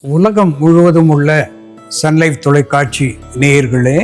உலகம் முழுவதும் உள்ள சன்லைஃப் தொலைக்காட்சி நேயர்களே,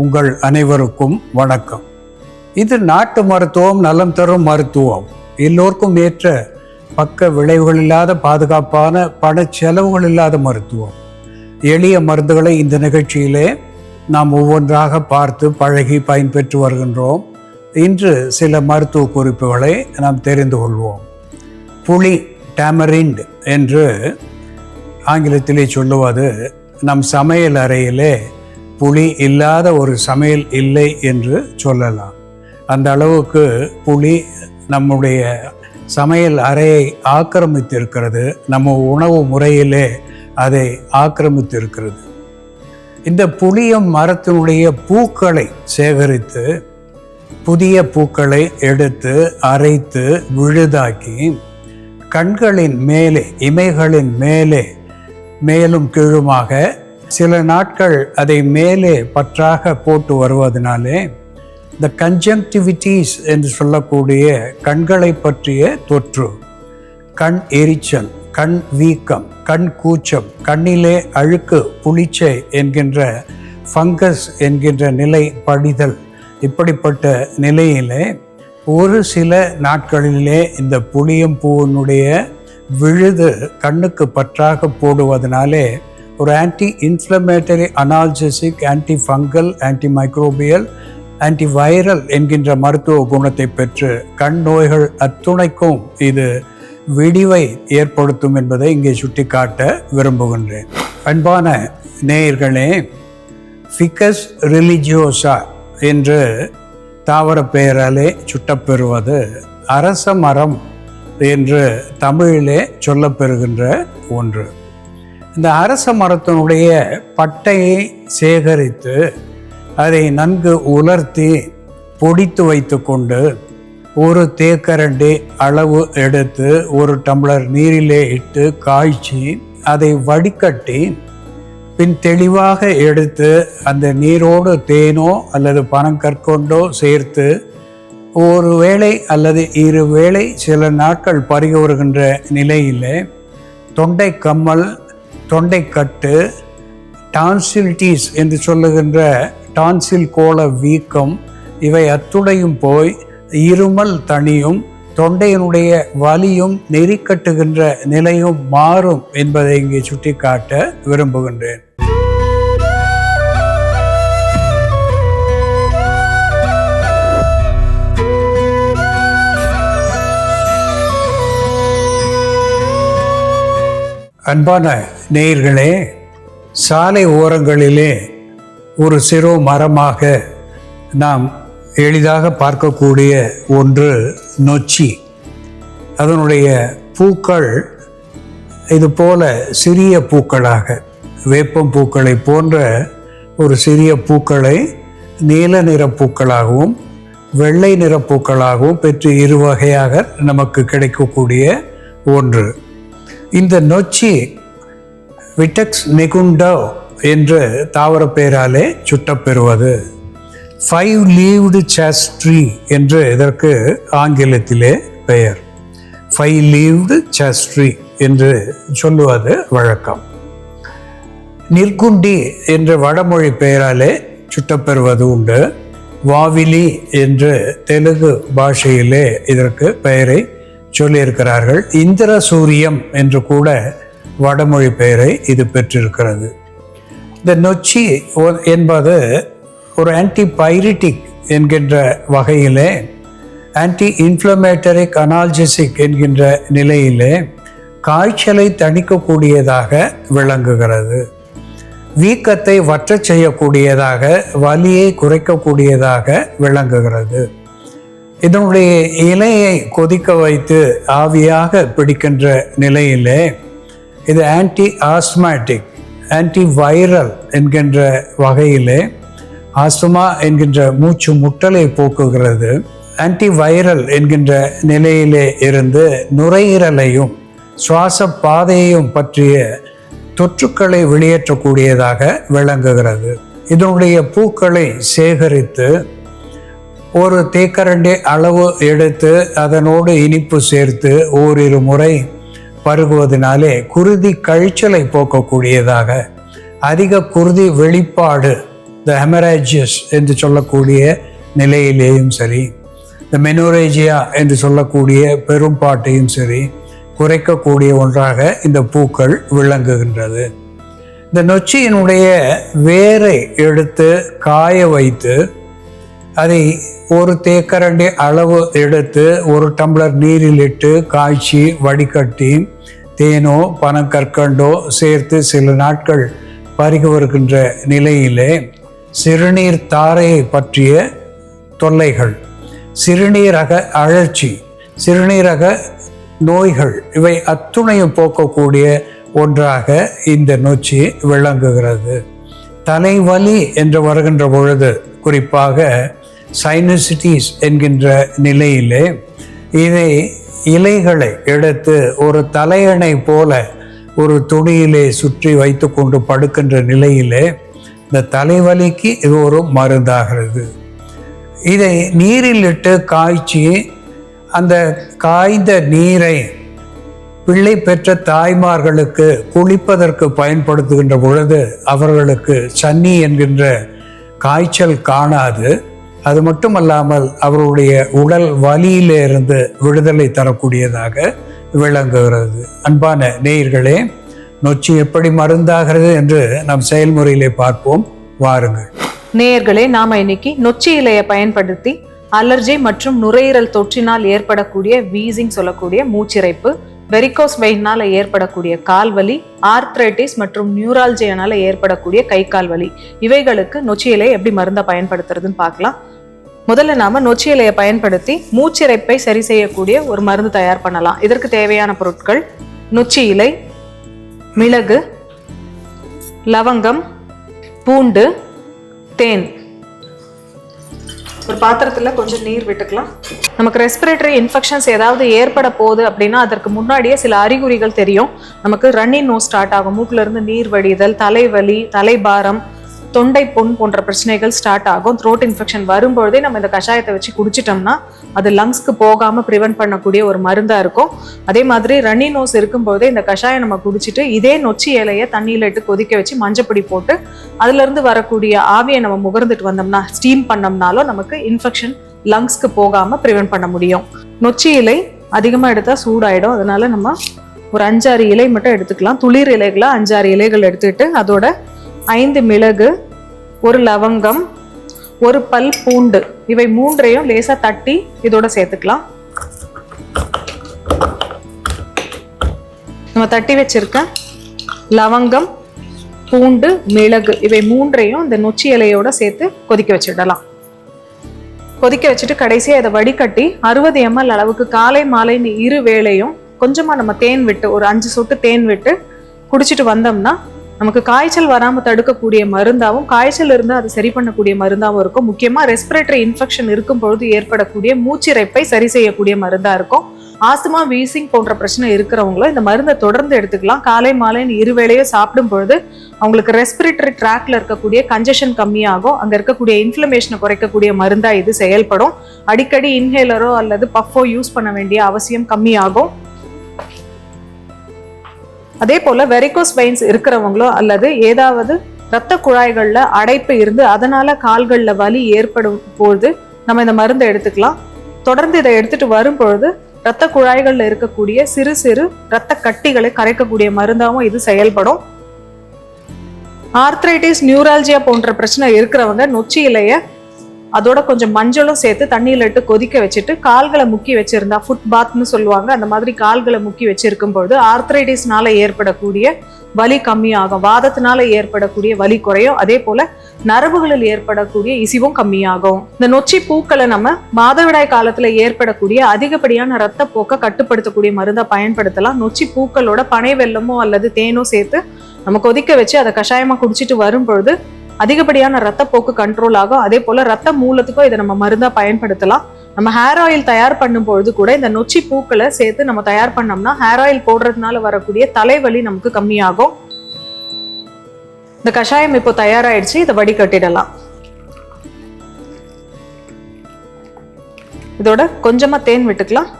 உங்கள் அனைவருக்கும் வணக்கம். இது நாட்டு மருத்துவம், நலம் தரும் மருத்துவம், எல்லோருக்கும் ஏற்ற பக்க விளைவுகள் இல்லாத பாதுகாப்பான பண செலவுகள் இல்லாத மருத்துவம். எளிய மருந்துகளை இந்த நிகழ்ச்சியிலே நாம் ஒவ்வொன்றாக பார்த்து பழகி பயன்பெற்று வருகின்றோம். இன்று சில மருத்துவ குறிப்புகளை நாம் தெரிந்து கொள்வோம். புளி, டேமரிண்ட் என்று ஆங்கிலத்திலே சொல்லுவது, நம் சமையல் அறையிலே புளி இல்லாத ஒரு சமையல் இல்லை என்று சொல்லலாம். அந்த அளவுக்கு புளி நம்முடைய சமையல் அறையை ஆக்கிரமித்திருக்கிறது, நம்ம உணவு முறையிலே அதை ஆக்கிரமித்திருக்கிறது. இந்த புளியம் மரத்தினுடைய பூக்களை சேகரித்து, புதிய பூக்களை எடுத்து அரைத்து விழுதாக்கி கண்களின் மேலே, இமைகளின் மேலே மேலும் கீழுமாக சில நாட்கள் அதை மேலே பற்றாக போட்டு வருவதனாலே இந்த கன்ஜங்டிவிட்டிஸ் என்று சொல்லக்கூடிய கண்களை பற்றிய தொற்று, கண் எரிச்சல், கண் வீக்கம், கண் கூச்சம், கண்ணிலே அழுக்கு, புளிச்சை என்கின்ற ஃபங்கஸ் என்கின்ற நிலை படிதல், இப்படிப்பட்ட நிலையிலே ஒரு சில நாட்களிலே இந்த புளியம் பூவினுடைய விழுது கண்ணுக்கு பற்றாக போடுவதனாலே ஒரு anti inflammatory, analgesic, anti fungal, anti microbial, anti viral என்கின்ற மருத்துவ குணத்தை பெற்று கண் நோய்கள் அத்துணைக்கும் இது விடிவை ஏற்படுத்தும் என்பதை இங்கே சுட்டிக்காட்ட விரும்புகின்றேன். அன்பான நேயர்களே, ஃபிகஸ் ரிலிஜியோசா என்று தாவர பெயராலே சுட்டப்பெறுவது அரச மரம் என்று தமிழிலே சொல்லப்பெறுகின்ற ஒன்று. இந்த அரச மரத்தினுடைய பட்டையை சேகரித்து அதை நன்கு உலர்த்தி பொடித்து வைத்து கொண்டு ஒரு தேக்கரண்டி அளவு எடுத்து ஒரு டம்ளர் நீரிலே இட்டு காய்ச்சி அதை வடிகட்டி பின் தெளிவாக எடுத்து அந்த நீரோடு தேனோ அல்லது பனங்கற்கொண்டோ சேர்த்து ஒரு வேளை அல்லது இரு வேளை சில நாட்கள் பருகி வருகின்ற நிலையில் தொண்டை கம்மல், தொண்டைக்கட்டு, டான்சில்டிஸ் என்று சொல்லுகின்ற டான்சில் கோள வீக்கம், இவை அத்துடையும் போய் இருமல் தணியும், தொண்டையினுடைய வலியும் நெறிக்கட்டுகின்ற நிலையும் மாறும் என்பதை இங்கே சுட்டிக்காட்ட விரும்புகின்றேன். அன்பான நேயர்களே, சாலை ஓரங்களிலே ஒரு சிறு மரமாக நாம் எளிதாக பார்க்கக்கூடிய ஒன்று நொச்சி. அதனுடைய பூக்கள் இது போல சிறிய பூக்களாக, வேப்பம் பூக்களை போன்ற ஒரு சிறிய பூக்களை நீல நிற பூக்களாகவும் வெள்ளை நிற பூக்களாகவும் பெற்று இரு வகையாக நமக்கு கிடைக்கக்கூடிய ஒன்று. இந்த நொச்சி விட்டெக்ஸ் நெகுண்டோ என்று தாவர பெயராலே சுட்டப்பெறுவது 5 leaved chas tree என்று இதற்கு ஆங்கிலத்திலே பெயர். 5 leaved chas tree என்று சொல்லுவது வழக்கம். நிர்குண்டி என்ற வடமொழி பெயராலே சுட்டப்பெறுவது உண்டு. வாவிலி என்று தெலுங்கு பாஷையிலே இதற்கு பெயரை சொல்லியிருக்கிறார்கள். இந்திர சூரியம் என்று கூட வடமொழி பெயரை இது பெற்றிருக்கிறது. இந்த நொச்சி என்பது ஒரு ஆன்டிபைரிட்டிக் என்கின்ற வகையிலே, ஆன்டி இன்ஃப்ளமேட்டரிக், அனால்ஜெசிக் என்கின்ற நிலையிலே காய்ச்சலை தணிக்கக்கூடியதாக விளங்குகிறது. வீக்கத்தை வற்றச் செய்யக்கூடியதாக, வலியை குறைக்கக்கூடியதாக விளங்குகிறது. இதனுடைய இலையை கொதிக்க வைத்து ஆவியாக பிடிக்கின்ற நிலையிலே இது ஆன்டி ஆஸ்மாட்டிக், ஆன்டி வைரல் என்கின்ற வகையிலே ஆஸ்துமா என்கின்ற மூச்சு முட்டலை போக்குகிறது. ஆன்டி வைரல் என்கின்ற நிலையிலே இருந்து நுரையீரலையும் சுவாச பாதையையும் பற்றிய தொற்றுக்களை வெளியேற்றக்கூடியதாக விளங்குகிறது. இதனுடைய பூக்களை சேகரித்து ஒரு தேக்கரண்டி அளவு எடுத்து அதனோடு இனிப்பு சேர்த்து ஓரிரு முறை பருகுவதனாலே குருதி கழிச்சலை போக்கக்கூடியதாக, அதிக குருதி வெளிப்பாடு இந்த ஹெமரேஜியஸ் என்று சொல்லக்கூடிய நிலையிலேயும் சரி, இந்த மெனோரேஜியா என்று சொல்லக்கூடிய பெரும்பாட்டையும் சரி குறைக்கக்கூடிய ஒன்றாக இந்த பூக்கள் விளங்குகின்றது. இந்த நொச்சியினுடைய வேரை எடுத்து காய வைத்து அதை ஒரு தேக்கரண்டி அளவு எடுத்து ஒரு டம்ளர் நீரில் இட்டு காய்ச்சி வடிகட்டி தேனோ பனங்கற்கண்டோ சேர்த்து சில நாட்கள் பருகி வருகின்ற நிலையிலே சிறுநீர் தாரையை பற்றிய தொல்லைகள், சிறுநீரக அழற்சி, சிறுநீரக நோய்கள் இவை அத்துணையும் போக்கக்கூடிய ஒன்றாக இந்த நொச்சி விளங்குகிறது. தலைவலி என்று வருகின்ற பொழுது, குறிப்பாக சைனசிட்டிஸ் என்கின்ற நிலையிலே இதை இலைகளை எடுத்து ஒரு தலையணை போல ஒரு துணியிலே சுற்றி வைத்து கொண்டு படுக்கின்ற நிலையிலே இந்த தலைவலிக்கு இது ஒரு மருந்தாகிறது. இதை நீரில் இட்டு காய்ச்சி அந்த காய்ந்த நீரை பிள்ளை பெற்ற தாய்மார்களுக்கு குளிப்பதற்கு பயன்படுத்துகின்ற பொழுது அவர்களுக்கு சன்னி என்கின்ற காய்ச்சல் காணாது. அது மட்டுமல்லாமல் அவருடைய உடல் வலியிலிருந்து விடுதலை தரக்கூடியதாக விளங்குகிறது. அன்பான நேயர்களே, நொச்சி எப்படி மருந்தாகிறது என்று நாம் செயல்முறையிலே பார்ப்போம். வாருங்கள் நேயர்களே, நாம இன்னைக்கு நொச்சி இலையை பயன்படுத்தி அலர்ஜி மற்றும் நுரையீரல் தொற்றினால் ஏற்படக்கூடிய வீசிங் சொல்லக்கூடிய மூச்சிறைப்பு, வெரிகோஸ் வெயினால் ஏற்படக்கூடிய கால்வலி, ஆர்த்ரைட்டிஸ் மற்றும் நியூரால்ஜியானால ஏற்படக்கூடிய கை கால் வலி, இவைகளுக்கு நொச்சி இலையை எப்படி மருந்தா பயன்படுத்துறதுன்னு பார்க்கலாம். முதல்ல நாம நொச்சி இலையை பயன்படுத்தி மூச்சிறைப்பை சரி செய்யக்கூடிய ஒரு மருந்து தயார் பண்ணலாம். இதற்கு தேவையான பொருட்கள்: நொச்சி இலை, மிளகு, லவங்கம், பூண்டு, தேன். ஒரு பாத்திரத்துல கொஞ்சம் நீர் விட்டுக்கலாம். நமக்கு ரெஸ்பிரேட்டரி இன்ஃபெக்ஷன்ஸ் ஏதாவது ஏற்பட போகுது அப்படின்னா அதற்கு முன்னாடியே சில அறிகுறிகள் தெரியும். நமக்கு ரன்னிங் நோஸ் ஸ்டார்ட் ஆகும், மூக்குல இருந்து நீர் வடிதல், தலைவலி, தலைபாரம், தொண்டை புண் போன்ற பிரச்சனைகள் ஸ்டார்ட் ஆகும். த்ரோட் இன்ஃபெக்ஷன் வரும்பொழுதே நம்ம இந்த கஷாயத்தை வச்சு குடிச்சிட்டோம்னா அது லங்ஸ்க்கு போகாம ப்ரிவென்ட் பண்ணக்கூடிய ஒரு மருந்தா இருக்கும். அதே மாதிரி ரன்னி நோஸ் இருக்கும்போதே இந்த கஷாயம் நம்ம குடிச்சிட்டு இதே நொச்சி இலையை தண்ணியில இட்டு கொதிக்க வச்சு மஞ்சப்பொடி போட்டு அதுல இருந்து வரக்கூடிய ஆவியை நம்ம முகர்ந்துட்டு வந்தோம்னா, ஸ்டீம் பண்ணோம்னாலும் நமக்கு இன்ஃபெக்ஷன் லங்ஸ்க்கு போகாம ப்ரிவென்ட் பண்ண முடியும். நொச்சி இலை அதிகமா எடுத்தா சூடாயிடும். அதனால நம்ம ஒரு 5-6 இலை மட்டும் எடுத்துக்கலாம். துளிர் இலைகளை 5-6 இலைகள் எடுத்துட்டு அதோட 5 மிளகு, 1 லவங்கம், 1 பல் பூண்டு, இவை 3ஐயும் லேசா தட்டி இதோட சேர்த்துக்கலாம். நம்ம தட்டி வச்சிருக்க லவங்கம், பூண்டு, மிளகு இவை 3ஐயும் இந்த நொச்சி இலையோட சேர்த்து கொதிக்க வச்சிடலாம். கொதிக்க வச்சுட்டு கடைசியா இதை வடிகட்டி 60 ml அளவுக்கு காலை மாலைன்னு 2 வேளையும் கொஞ்சமா நம்ம தேன் விட்டு ஒரு 5 சொட்டு தேன் விட்டு குடிச்சிட்டு வந்தோம்னா நமக்கு காய்ச்சல் வராமல் தடுக்கக்கூடிய மருந்தாகவும், காய்ச்சல் இருந்தால் அது சரி பண்ணக்கூடிய மருந்தாகவும் இருக்கும். முக்கியமாக ரெஸ்பிரேட்டரி இன்ஃபெக்ஷன் இருக்கும் பொழுது ஏற்படக்கூடிய மூச்சிறைப்பை சரி செய்யக்கூடிய மருந்தாக இருக்கும். ஆஸ்துமா, வீசிங் போன்ற பிரச்சனை இருக்கிறவங்களும் இந்த மருந்தை தொடர்ந்து எடுத்துக்கலாம். காலை மாலைன்னு 2 வேளையும் சாப்பிடும் பொழுது அவங்களுக்கு ரெஸ்பிரேட்டரி ட்ராக்ல இருக்கக்கூடிய கன்ஜஷன் கம்மியாகும். அங்கே இருக்கக்கூடிய இன்ஃப்ளமேஷனை குறைக்கக்கூடிய மருந்தாக இது செயல்படும். அடிக்கடி இன்ஹேலரோ அல்லது பஃபோ யூஸ் பண்ண வேண்டிய அவசியம் கம்மியாகும். அதே போல வெரிகோஸ் வெயின்ஸ் இருக்கிறவங்களோ அல்லது ஏதாவது இரத்த குழாய்கள்ல அடைப்பு இருந்து அதனால கால்கள்ல வலி ஏற்படும் போது நம்ம இந்த மருந்தை எடுத்துக்கலாம். தொடர்ந்து இதை எடுத்துட்டு வரும் பொழுது இரத்த குழாய்கள்ல இருக்கக்கூடிய சிறு சிறு இரத்த கட்டிகளை கரைக்கக்கூடிய மருந்தாகவும் இது செயல்படும். ஆர்த்ரைட்டிஸ், நியூரால்ஜியா போன்ற பிரச்சனை இருக்கிறவங்க நொச்சி இலைய அதோட கொஞ்சம் மஞ்சளும் சேர்த்து தண்ணியில இட்டு கொதிக்க வச்சுட்டு கால்களை முக்கி வச்சிருந்தா, ஃபுட் பாத்னு சொல்லுவாங்க, அந்த மாதிரி கால்களை முக்கி வச்சிருக்கும் பொழுது ஆர்த்ரைட்டிஸ்னால ஏற்படக்கூடிய வலி கம்மியாகும், வாதத்தினால ஏற்படக்கூடிய வலி குறையும். அதே போல நரம்புகளில் ஏற்படக்கூடிய இசிவும் கம்மியாகும். இந்த நொச்சி பூக்களை நம்ம மாதவிடாய் காலத்துல ஏற்படக்கூடிய அதிகப்படியான ரத்த போக்க கட்டுப்படுத்தக்கூடிய மருந்தா பயன்படுத்தலாம். நொச்சி பூக்களோட பனை வெல்லமோ அல்லது தேனோ சேர்த்து நம்ம கொதிக்க வச்சு அதை கஷாயமா குடிச்சிட்டு வரும் பொழுது அதிகப்படியான ரத்த போக்கு கண்ட்ரோல் ஆகும். அதே போல ரத்த மூலத்துக்கும் இதை நம்ம மருந்தா பயன்படுத்தலாம். நம்ம ஹேர் ஆயில் தயார் பண்ணும் பொழுது கூட இந்த நொச்சி பூக்களை சேர்த்து நம்ம தயார் பண்ணோம்னா ஹேர் ஆயில் போடுறதுனால வரக்கூடிய தலைவலி நமக்கு கம்மியாகும். இந்த கஷாயம் இப்போ தயாராயிடுச்சு. இதை வடிகட்டிடலாம். இதோட கொஞ்சமா தேன் விட்டுக்கலாம்.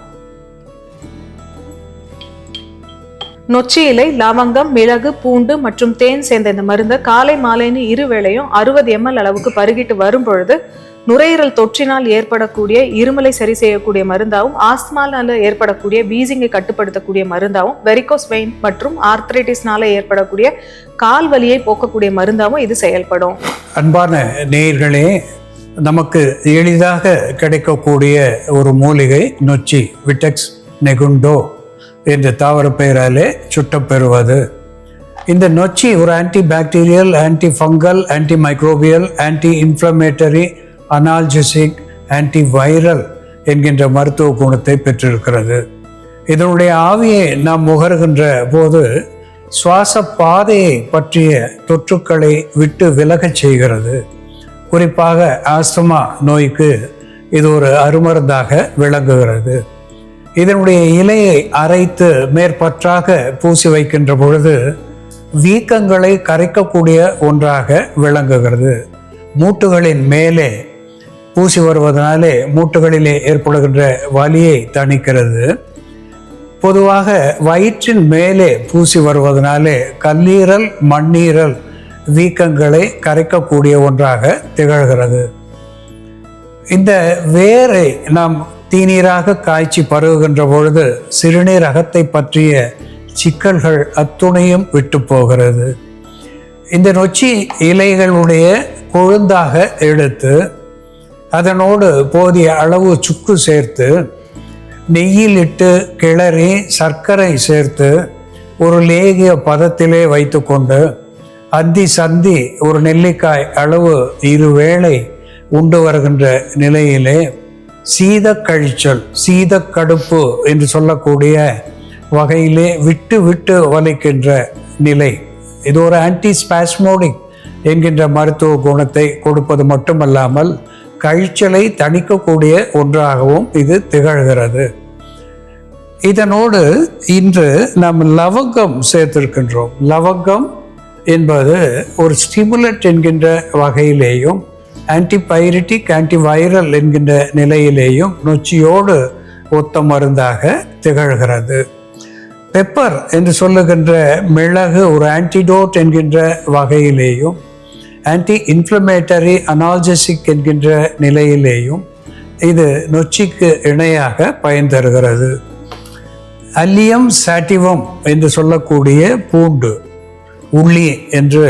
நொச்சி இலை, லவங்கம், மிளகு, பூண்டு மற்றும் தேன் சேர்ந்த இந்த மருந்தை காலை மாலைன்னு இருவேளையும் 60 ml அளவுக்கு பருகிட்டு வரும் பொழுது நுரையீரல் தொற்றினால் ஏற்படக்கூடிய இருமலை சரி செய்யக்கூடிய மருந்தாகவும், ஆஸ்துமால ஏற்படக்கூடிய வீசிங்கை கட்டுப்படுத்தக்கூடிய மருந்தாகவும், வெரிகோஸ் வெயின் மற்றும் ஆர்த்ரைட்டிஸ்னால ஏற்படக்கூடிய கால் வலியை போக்கக்கூடிய மருந்தாகவும் இது செயல்படும். அன்பான நேயர்களே, நமக்கு எளிதாக கிடைக்கக்கூடிய ஒரு மூலிகை நொச்சி, விட்டெக்ஸ் நெகுண்டோ என்ற தாவர பெயராலே சுட்டப்பெறுவது. இந்த நொச்சி ஒரு anti bacterial, anti fungal, anti microbial, anti inflammatory, analgesic, anti viral என்கின்ற மருத்துவ குணத்தை பெற்றிருக்கிறது. இதனுடைய ஆவியை நாம் முகர்கின்ற போது சுவாச பாதையை பற்றிய தொற்றுக்களை விட்டு விலகச் செய்கிறது. குறிப்பாக ஆஸ்துமா நோய்க்கு இது ஒரு அருமருந்தாக விளங்குகிறது. இதனுடைய இலையை அரைத்து மேற்பற்றாக பூசி வைக்கின்ற பொழுது வீக்கங்களை கரைக்கக்கூடிய ஒன்றாக விளங்குகிறது. மூட்டுகளின் மேலே பூசி வருவதனாலே மூட்டுகளிலே ஏற்படுகின்ற வலியை தணிக்கிறது. பொதுவாக வயிற்றின் மேலே பூசி வருவதனாலே கல்லீரல், மண்ணீரல் வீக்கங்களை கரைக்கக்கூடிய ஒன்றாக திகழ்கிறது. இந்த வேரை நாம் தீநீராக காய்ச்சி பருகுகின்ற பொழுது சிறுநீரகத்தை பற்றிய சிக்கல்கள் அத்துணையும் விட்டு போகிறது. இந்த நொச்சி இலைகளுடைய கொழுந்தாக எடுத்து அதனோடு போதிய அளவு சுக்கு சேர்த்து நெய்யில் இட்டு கிளறி சர்க்கரை சேர்த்து ஒரு லேகிய பதத்திலே வைத்து கொண்டு அந்தி சந்தி ஒரு நெல்லிக்காய் அளவு இருவேளை உண்டு வருகின்ற நிலையிலே சீத கழிச்சல், சீத கடுப்பு என்று சொல்லக்கூடிய வகையிலே விட்டு விட்டு வலிக்கின்ற நிலை, இது ஒரு ஆன்டிஸ்பாஸ்மோடிக் என்கின்ற மருத்துவ குணத்தை கொடுப்பது மட்டுமல்லாமல் கழிச்சலை தணிக்கக்கூடிய ஒன்றாகவும் இது திகழ்கிறது. இதனோடு இன்று நாம் லவங்கம் சேர்த்திருக்கின்றோம். லவங்கம் என்பது ஒரு ஸ்டிமுலட் என்கின்ற வகையிலேயும் ஆன்டிபைரிட்டிக், ஆன்டிவைரல் என்கின்ற நிலையிலேயும் நொச்சியோடு ஒத்த மருந்தாக திகழ்கிறது. பெப்பர் என்று சொல்லுகின்ற மிளகு ஒரு ஆன்டிடோட் என்கின்ற வகையிலேயும் ஆன்டி இன்ஃப்ளமேட்டரி, அனால்ஜெசிக் என்கின்ற நிலையிலேயும் இது நொச்சிக்கு இணையாக பயன் தருகிறது. அல்லியம் சாட்டிவம் என்று சொல்லக்கூடிய பூண்டு, உள்ளி என்று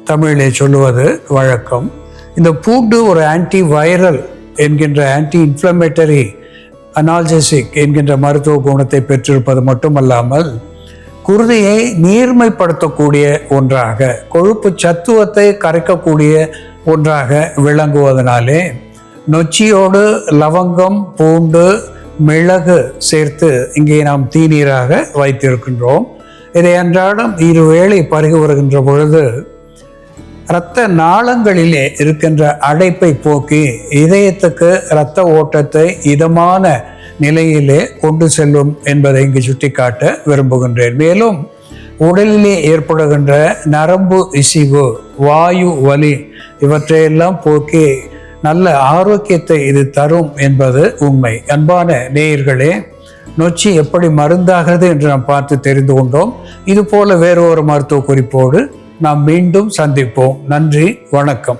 தமிழிலே சொல்லுவது வழக்கம். இந்த பூண்டு ஒரு ஆன்டி வைரல் என்கின்ற, ஆன்டி இன்ஃப்ளமேட்டரி, அனால்ஜெசிக் என்கின்ற மருத்துவ குணத்தை பெற்றிருப்பது மட்டுமல்லாமல் குருதியை நீர்மைப்படுத்தக்கூடிய ஒன்றாக, கொழுப்பு சத்துவத்தை கரைக்கக்கூடிய ஒன்றாக விளங்குவதனாலே நொச்சியோடு லவங்கம், பூண்டு, மிளகு சேர்த்து இங்கே நாம் தீநீராக வைத்திருக்கின்றோம். இதை அன்றாடம் இருவேளை பருகி வருகின்ற பொழுது இரத்த நாளங்களிலே இருக்கின்ற அடைப்பை போக்கி இதயத்துக்கு இரத்த ஓட்டத்தை இதமான நிலையிலே கொண்டு செல்லும் என்பதை இங்கு சுட்டிக்காட்ட விரும்புகின்றேன். மேலும் உடலிலே ஏற்படுகின்ற நரம்பு இசிவு, வாயு வலி இவற்றையெல்லாம் போக்கி நல்ல ஆரோக்கியத்தை இது தரும் என்பது உண்மை. அன்பான நேயர்களே, நொச்சி எப்படி மருந்தாகிறது என்று நாம் பார்த்து தெரிந்து கொண்டோம். இது போல வேறு ஒரு மருத்துவ குறிப்போடு நாம் மீண்டும் சந்திப்போம். நன்றி, வணக்கம்.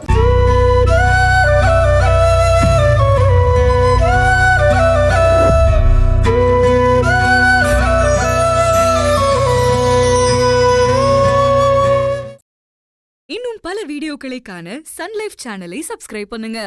இன்னும் பல வீடியோக்களை காண சன் லைஃப் சேனலை சப்ஸ்கிரைப் பண்ணுங்க.